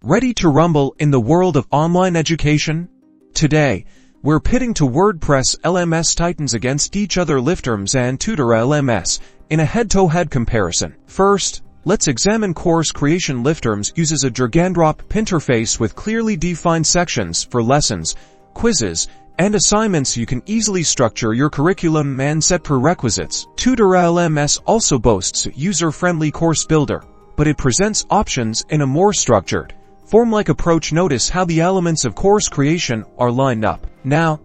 Ready to rumble in the world of online education? Today, we're pitting to WordPress LMS titans against each other, LifterLMS and Tutor LMS, in a head-to-head comparison. First, let's examine course creation. LifterLMS uses a drag-and-drop interface with clearly defined sections for lessons, quizzes, and assignments. You can easily structure your curriculum and set prerequisites. Tutor LMS also boasts a user-friendly course builder, but it presents options in a more structured, form-like approach. Notice how the elements of course creation are lined up. Now,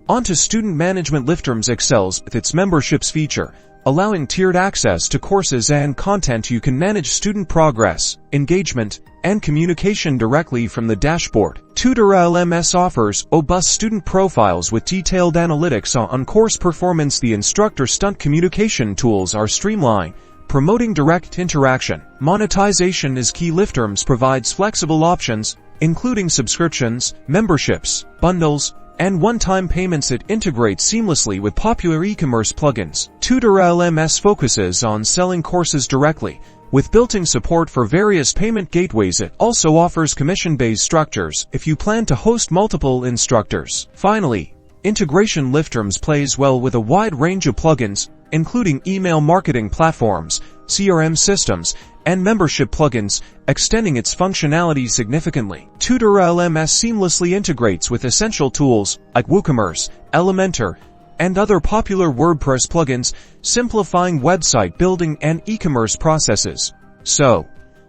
onto student management. LifterLMS excels with its memberships feature, allowing tiered access to courses and content. You can manage student progress, engagement, and communication directly from the dashboard. Tutor LMS offers robust student profiles with detailed analytics on course performance. The instructor-student communication tools are streamlined, promoting direct interaction. Monetization is key. LifterLMS provides flexible options, including subscriptions, memberships, bundles, and one-time payments. It integrates seamlessly with popular e-commerce plugins. Tutor LMS focuses on selling courses directly, with built-in support for various payment gateways. It also offers commission-based structures if you plan to host multiple instructors. Finally, integration. LifterLMS plays well with a wide range of plugins, including email marketing platforms, CRM systems, and membership plugins, extending its functionality significantly. Tutor LMS seamlessly integrates with essential tools like WooCommerce, Elementor, and other popular WordPress plugins, simplifying website building and e-commerce processes. So,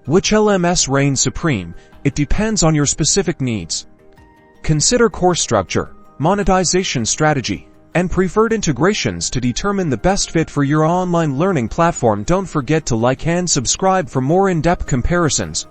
which LMS reigns supreme? It depends on your specific needs. Consider course structure, monetization strategy, and preferred integrations to determine the best fit for your online learning platform. Don't forget to like and subscribe for more in-depth comparisons.